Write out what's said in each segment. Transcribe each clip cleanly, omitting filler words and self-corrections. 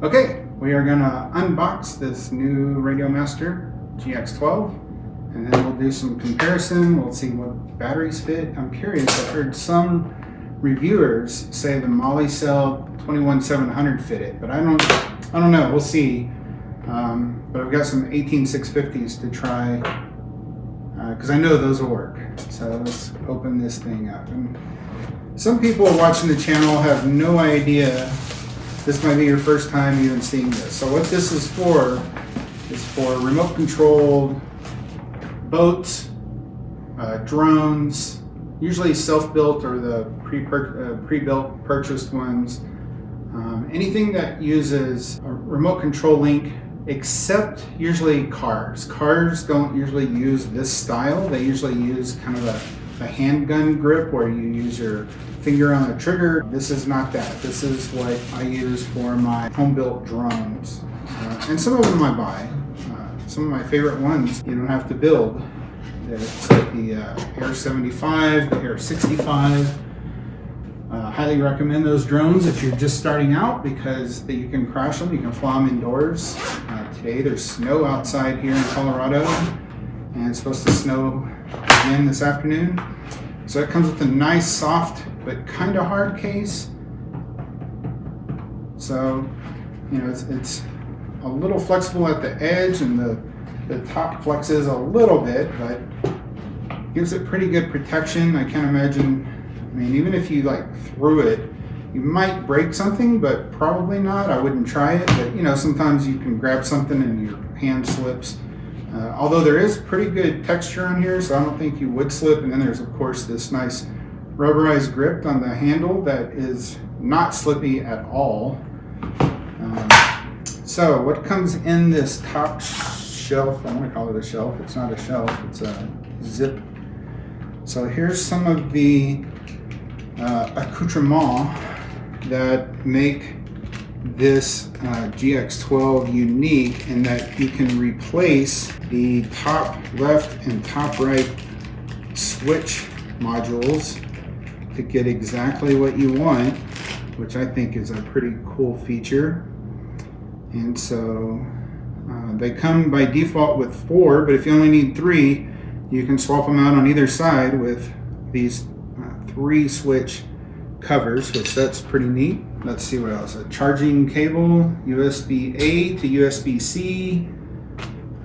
Okay, we are going to unbox this new Radiomaster GX12, and then we'll do some comparison. We'll see what batteries fit. I'm curious, I've heard some reviewers say the Molicel 21700 fit it, but I don't know. We'll see. But I've got some 18650s to try because I know those will work. So let's open this thing up. And some people watching the channel have no idea. This might be your first time even seeing this. So what this is for remote controlled boats, drones, usually self-built or the pre-built purchased ones. Anything that uses a remote control link, except usually cars. Cars don't usually use this style. They usually use kind of a handgun grip where you use your finger on the trigger. This is not that. This is what I use for my home-built drones. And some of them I buy. Some of my favorite ones you don't have to build. It's like the Air 75, the Air 65. Highly recommend those drones if you're just starting out because you can crash them, you can fly them indoors. Today there's snow outside here in Colorado, and it's supposed to snow again this afternoon. So it comes with a nice, soft, but kind of hard case. So, you know, it's a little flexible at the edge, and the top flexes a little bit, but gives it pretty good protection. I can't imagine, I mean, even if you like threw it, you might break something, but probably not. I wouldn't try it, but you know, sometimes you can grab something and your hand slips. Although there is pretty good texture on here, so I don't think you would slip. And then there's of course this nice rubberized grip on the handle that is not slippy at all. So what comes in this top shelf, I want to call it a shelf, it's not a shelf, it's a zip. So here's some of the accoutrements that make this GX12 unique in that you can replace the top left and top right switch modules to get exactly what you want, which I think is a pretty cool feature. And so they come by default with 4, but if you only need 3, you can swap them out on either side with these 3 switch covers, which that's pretty neat. Let's see what else. A charging cable, USB-A to USB-C.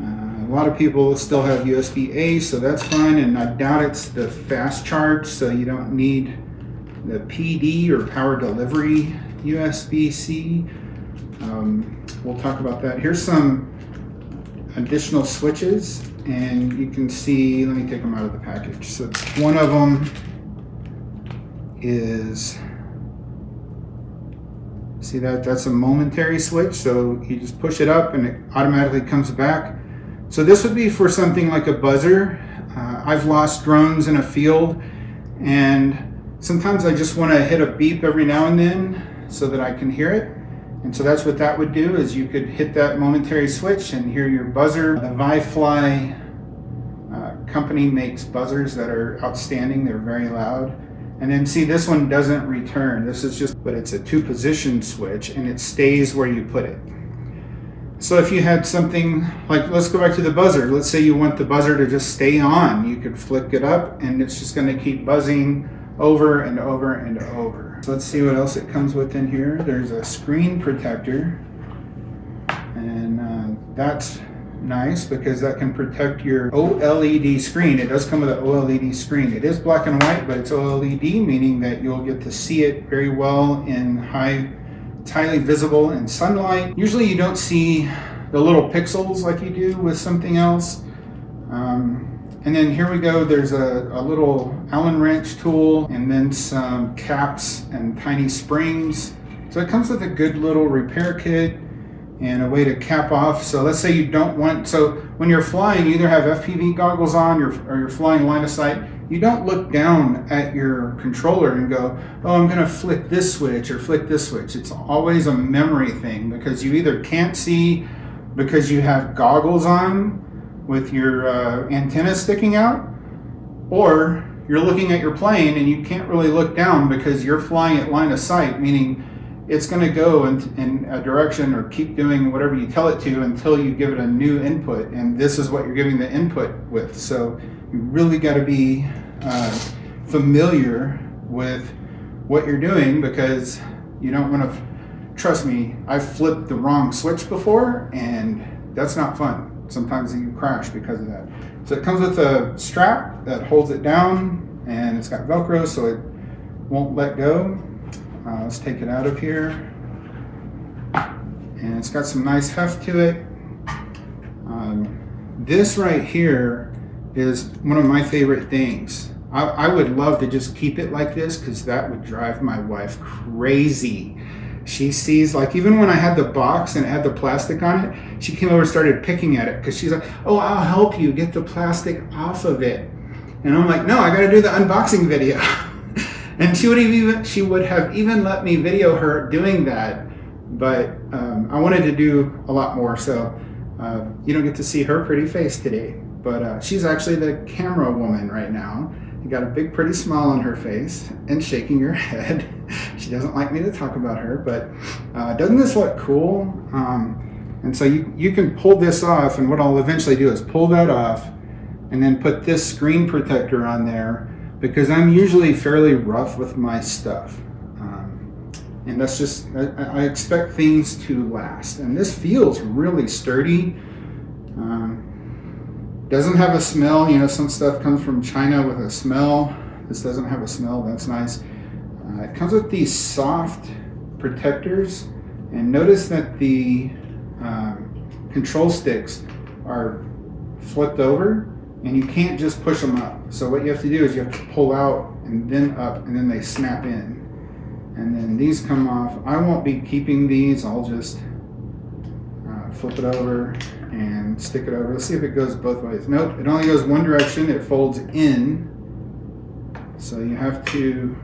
A lot of people still have USB-A, so that's fine, and I doubt it's the fast charge, so you don't need the PD or power delivery USB-C. We'll talk about that. Here's some additional switches, and you can see, let me take them out of the package. So one of them is, see that's a momentary switch, so you just push it up and it automatically comes back. So this would be for something like a buzzer. I've lost drones in a field, and sometimes I just want to hit a beep every now and then so that I can hear it. And so that's what that would do, is you could hit that momentary switch and hear your buzzer. The ViFly company makes buzzers that are outstanding. They're very loud. And then see, this one doesn't return. This is just, but it's a 2-position switch and it stays where you put it. So if you had something like, let's go back to the buzzer. Let's say you want the buzzer to just stay on. You could flick it up and it's just going to keep buzzing over and over and over. So let's see what else it comes with in here. There's a screen protector, and that's nice because that can protect your OLED screen. It does come with an OLED screen. It is black and white, but it's OLED, meaning that you'll get to see it very well in it's highly visible in sunlight. Usually you don't see the little pixels like you do with something else. And then here we go, there's a little Allen wrench tool, and then some caps and tiny springs. So it comes with a good little repair kit and a way to cap off. So let's say you don't want, so when you're flying, you either have FPV goggles on or you're flying line of sight. You don't look down at your controller and go, oh, I'm gonna flick this switch or flick this switch. It's always a memory thing because you either can't see because you have goggles on with your antenna sticking out, or you're looking at your plane and you can't really look down because you're flying at line of sight, meaning it's going to go in a direction or keep doing whatever you tell it to until you give it a new input, and this is what you're giving the input with. So you really got to be familiar with what you're doing, because you don't want to, trust me, I've flipped the wrong switch before, and that's not fun. Sometimes you crash because of that. So it comes with a strap that holds it down, and it's got Velcro so it won't let go. Let's take it out of here, and it's got some nice heft to it. This right here is one of my favorite things. I would love to just keep it like this, because that would drive my wife crazy. She sees, like, even when I had the box and it had the plastic on it, she came over and started picking at it, because she's like, oh, I'll help you get the plastic off of it. And I'm like, no, I got to do the unboxing video. And she would have even let me video her doing that, but I wanted to do a lot more, so you don't get to see her pretty face today. But she's actually the camera woman right now. You got a big pretty smile on her face and shaking her head. She doesn't like me to talk about her, but doesn't this look cool? And so you can pull this off, and what I'll eventually do is pull that off and then put this screen protector on there, because I'm usually fairly rough with my stuff. And that's just, I expect things to last. And this feels really sturdy. Doesn't have a smell. You know, some stuff comes from China with a smell. This doesn't have a smell. That's nice. It comes with these soft protectors. And notice that the control sticks are flipped over, and you can't just push them up. So what you have to do is you have to pull out and then up, and then they snap in. And then these come off. I won't be keeping these. I'll just flip it over and stick it over. Let's see if it goes both ways. Nope, it only goes one direction. It folds in. So you have to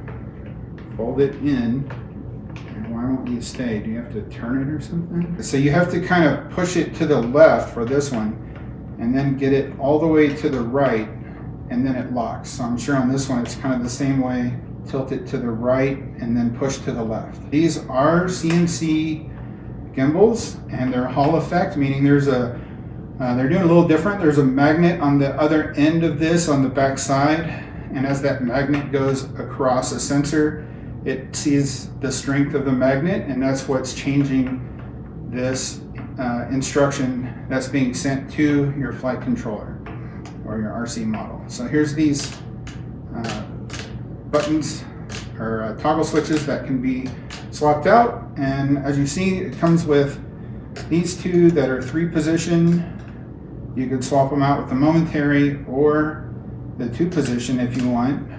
fold it in. And why won't you stay? Do you have to turn it or something? So you have to kind of push it to the left for this one, and then get it all the way to the right, and then it locks. So I'm sure on this one it's kind of the same way. Tilt it to the right and then push to the left. These are CNC gimbals, and they're Hall effect, meaning there's a they're doing a little different. There's a magnet on the other end of this on the back side, and as that magnet goes across a sensor, it sees the strength of the magnet, and that's what's changing this instruction that's being sent to your flight controller or your RC model. So here's these buttons or toggle switches that can be swapped out, and as you see, it comes with these two that are 3-position. You could swap them out with the momentary or the 2-position if you want.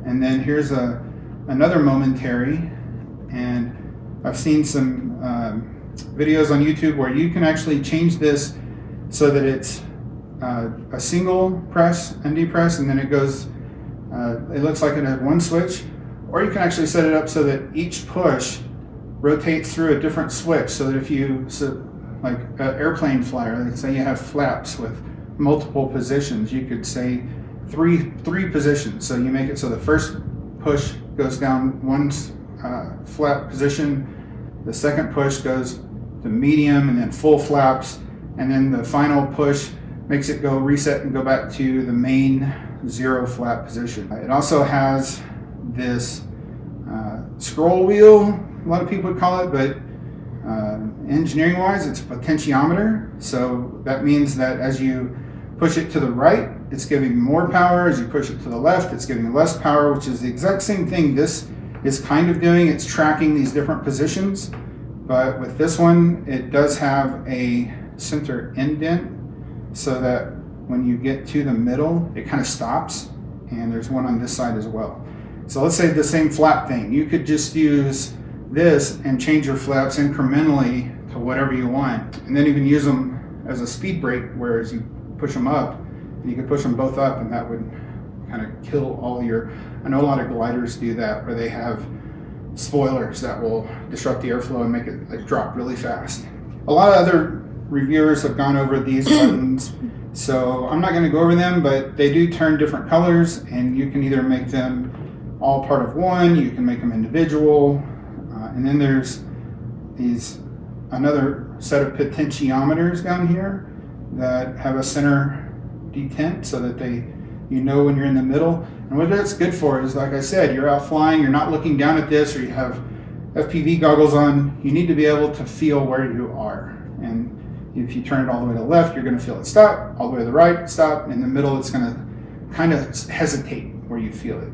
And then here's another momentary, and I've seen some videos on YouTube where you can actually change this so that it's a single press, ND press, and then it goes, it looks like it has one switch, or you can actually set it up so that each push rotates through a different switch, so that if you, like an airplane flyer, let's say you have flaps with multiple positions, you could say three positions. So you make it so the first push goes down one flap position, the second push goes to medium and then full flaps, and then the final push makes it go reset and go back to the main 0 flap position. It also has this scroll wheel, a lot of people would call it, but engineering wise it's a potentiometer. So that means that as you push it to the right, it's giving more power. As you push it to the left, it's giving less power, which is the exact same thing this is kind of doing. It's tracking these different positions, but with this one it does have a center indent, so that when you get to the middle it kind of stops, and there's one on this side as well. So let's say the same flap thing, you could just use this and change your flaps incrementally to whatever you want, and then even use them as a speed brake, whereas you push them up, and you could push them both up, and that would kind of kill all your, I know a lot of gliders do that, where they have spoilers that will disrupt the airflow and make it like drop really fast. A lot of other reviewers have gone over these buttons, so I'm not going to go over them, but they do turn different colors, and you can either make them all part of one, you can make them individual, and then there's another set of potentiometers down here that have a center detent so that you know when you're in the middle. And what that's good for is, like I said, you're out flying, you're not looking down at this, or you have FPV goggles on. You need to be able to feel where you are. And if you turn it all the way to the left, you're going to feel it stop. All the way to the right, stop. In the middle, it's going to kind of hesitate where you feel it.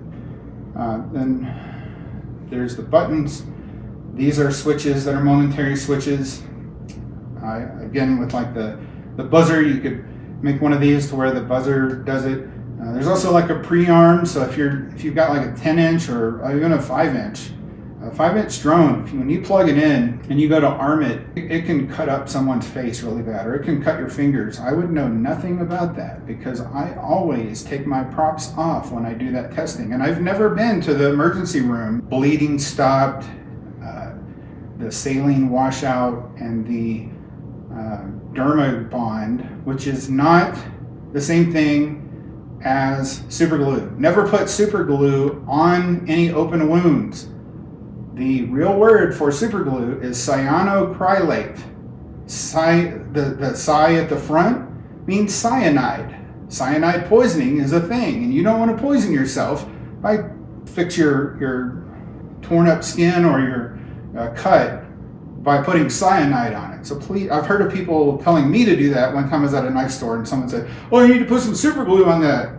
Then there's the buttons. These are switches that are momentary switches. Again, with like the buzzer, you could make one of these to where the buzzer does it. There's also like a pre-arm, so if you've got like a 10-inch or even a 5-inch, 5-inch drone, when you plug it in and you go to arm it, it can cut up someone's face really bad, or it can cut your fingers. I would know nothing about that because I always take my props off when I do that testing. And I've never been to the emergency room. Bleeding stopped, the saline washout, and the derma bond, which is not the same thing as super glue. Never put super glue on any open wounds. The real word for super glue is cyanocrylate. The cy at the front means cyanide. Cyanide poisoning is a thing, and you don't want to poison yourself by fix your torn up skin or your cut by putting cyanide on it. So please, I've heard of people telling me to do that. One time I was at a knife store and someone said, "Oh, you need to put some super glue on that."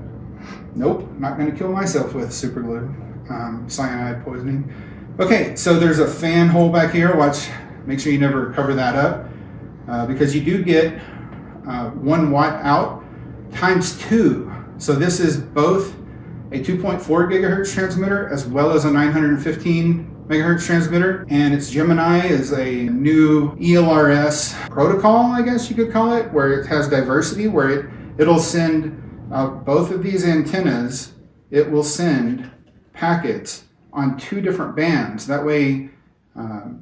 Nope, not going to kill myself with super glue. Cyanide poisoning. Okay, so there's a fan hole back here. Watch, make sure you never cover that up because you do get 1 watt out times 2. So this is both a 2.4 gigahertz transmitter as well as a 915 megahertz transmitter, and its Gemini is a new ELRS protocol, I guess you could call it, where it has diversity, where it'll send both of these antennas, it will send packets on 2 different bands. That way,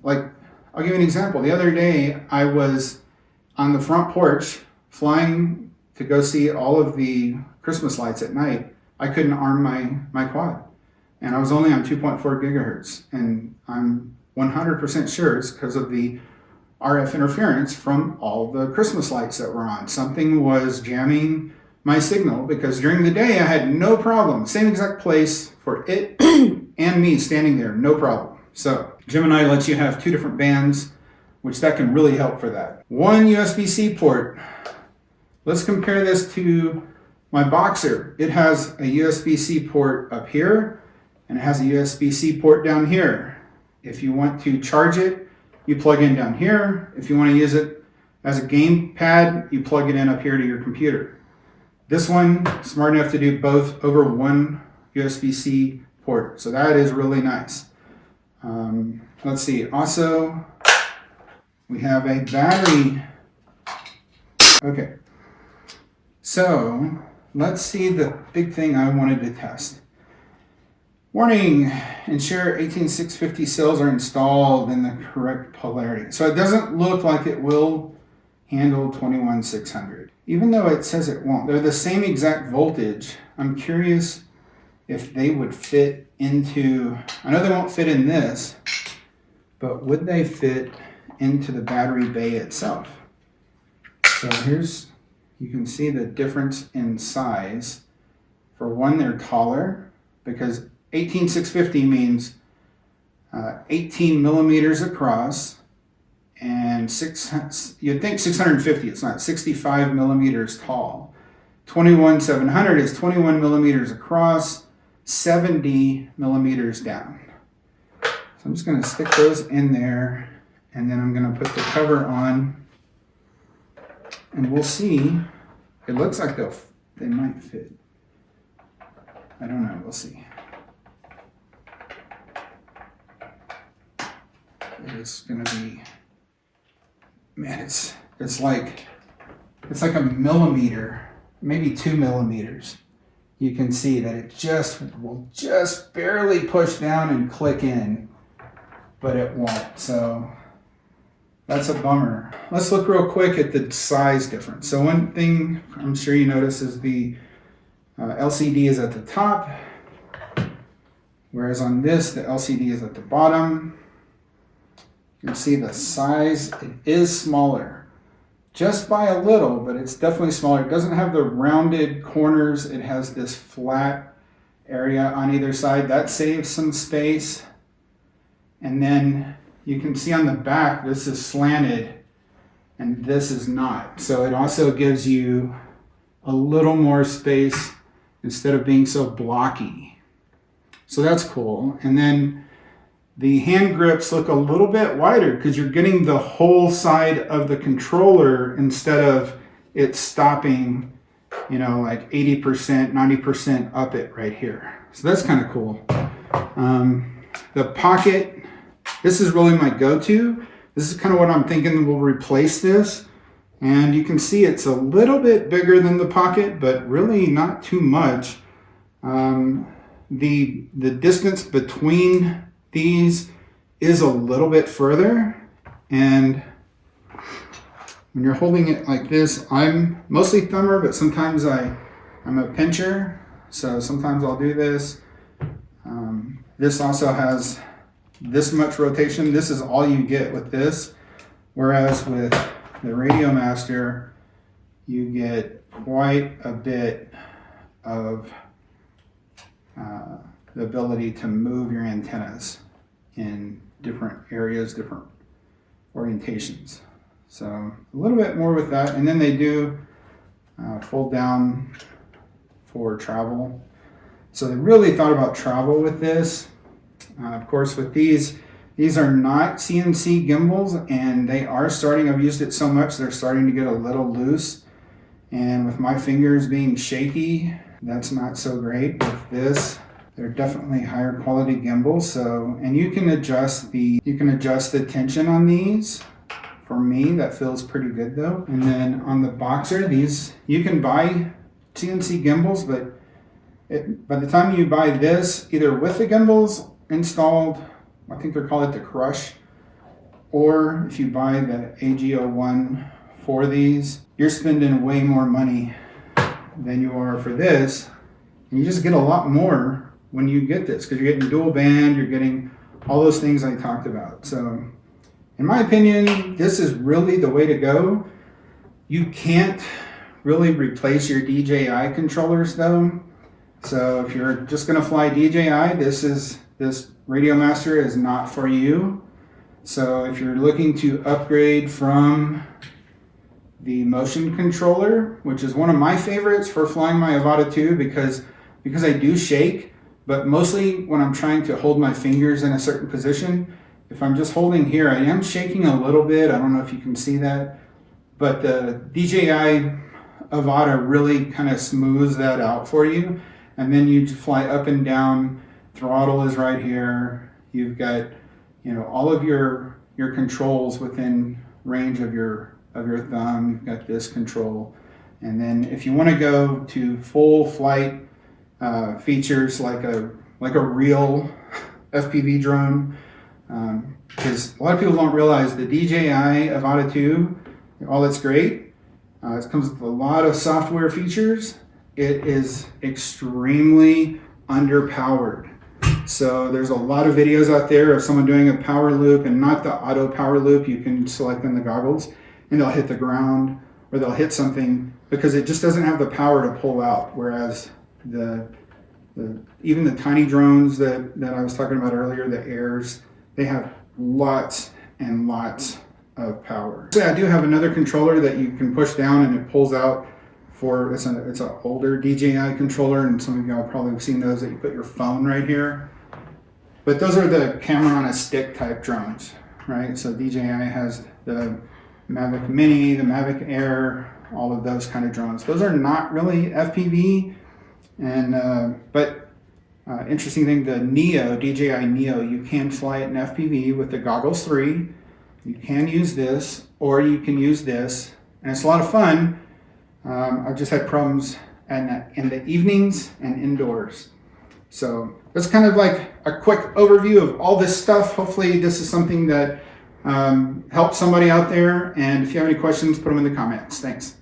like, I'll give you an example. The other day, I was on the front porch flying to go see all of the Christmas lights at night. I couldn't arm my quad. And I was only on 2.4 gigahertz. And I'm 100% sure it's because of the RF interference from all the Christmas lights that were on. Something was jamming my signal because during the day I had no problem. Same exact place for it and me standing there, no problem. So Gemini lets you have 2 different bands, which that can really help for that. 1 USB-C port. Let's compare this to my Boxer. It has a USB-C port up here, and it has a USB-C port down here. If you want to charge it, you plug in down here. If you want to use it as a game pad, you plug it in up here to your computer. This one, smart enough to do both over 1 USB-C port. So that is really nice. Let's see. Also, we have a battery. Okay. So let's see the big thing I wanted to test. Warning, ensure 18650 cells are installed in the correct polarity. So it doesn't look like it will handle 21600, even though it says it won't. They're the same exact voltage. I'm curious if they would fit into, I know they won't fit in this, but would they fit into the battery bay itself? So you can see the difference in size. For one, they're taller because 18650 means 18 millimeters across, and you'd think 650, it's not, 65 millimeters tall. 21700 is 21 millimeters across, 70 millimeters down. So I'm just going to stick those in there, and then I'm going to put the cover on, and we'll see. It looks like they might fit. I don't know, we'll see. It's gonna be, man, it's like a millimeter, maybe 2 millimeters. You can see that it will just barely push down and click in, but it won't. So that's a bummer. Let's look real quick at the size difference. So one thing I'm sure you notice is the LCD is at the top, whereas on this, the LCD is at the bottom. You can see the size, it is smaller. Just by a little, but it's definitely smaller. It doesn't have the rounded corners. It has this flat area on either side. That saves some space. And then you can see on the back, this is slanted and this is not. So it also gives you a little more space instead of being so blocky. So that's cool. And then the hand grips look a little bit wider because you're getting the whole side of the controller instead of it stopping, you know, like 80%, 90% up it right here. So that's kind of cool. The pocket, this is really my go-to. This is kind of what I'm thinking will replace this. And you can see it's a little bit bigger than the pocket, but really not too much. The distance between these is a little bit further, and when you're holding it like this, I'm mostly thumber, but sometimes I'm a pincher, so sometimes I'll do this. This also has this much rotation. This is all you get with this, whereas with the Radiomaster, you get quite a bit of the ability to move your antennas in different areas, different orientations. So a little bit more with that. And then they do fold down for travel. So they really thought about travel with this. Of course, with these are not CNC gimbals, and they are starting, I've used it so much, they're starting to get a little loose. And with my fingers being shaky, that's not so great. With this, they're definitely higher quality gimbals. So, and you can adjust the tension on these. For me, that feels pretty good though. And then on the Boxer, these, you can buy CNC gimbals, but by the time you buy this, either with the gimbals installed, I think they're called the Crush, or if you buy the AG01 for these, you're spending way more money than you are for this. And you just get a lot more when you get this, because you're getting dual band, you're getting all those things I talked about. So in my opinion, this is really the way to go. You can't really replace your DJI controllers though. So if you're just gonna fly DJI, this Radiomaster is not for you. So if you're looking to upgrade from the motion controller, which is one of my favorites for flying my Avata 2 because I do shake, but mostly when I'm trying to hold my fingers in a certain position, if I'm just holding here, I am shaking a little bit. I don't know if you can see that, but the DJI Avata really kind of smooths that out for you. And then you fly up and down, throttle is right here. You've got, you know, all of your controls within range of your thumb. You've got this control. And then if you want to go to full flight features like a real FPV drone, because a lot of people don't realize the DJI Avata 2, all that's great, it comes with a lot of software features. It is extremely underpowered. So there's a lot of videos out there of someone doing a power loop, and not the auto power loop. You can select in the goggles and they'll hit the ground or they'll hit something because it just doesn't have the power to pull out. Whereas even the tiny drones that I was talking about earlier, the Airs, they have lots and lots of power. So I do have another controller that you can push down and it pulls out. It's an older DJI controller, and some of y'all probably have seen those that you put your phone right here. But those are the camera on a stick type drones, right? So DJI has the Mavic Mini, the Mavic Air, all of those kind of drones. Those are not really FPV, and but interesting thing, the Neo, DJI Neo, you can fly it in FPV with the Goggles 3. You can use this, or you can use this, and it's a lot of fun. I've just had problems in the evenings and indoors. So that's kind of like a quick overview of all this stuff. Hopefully this is something that helps somebody out there. And if you have any questions, put them in the comments. Thanks.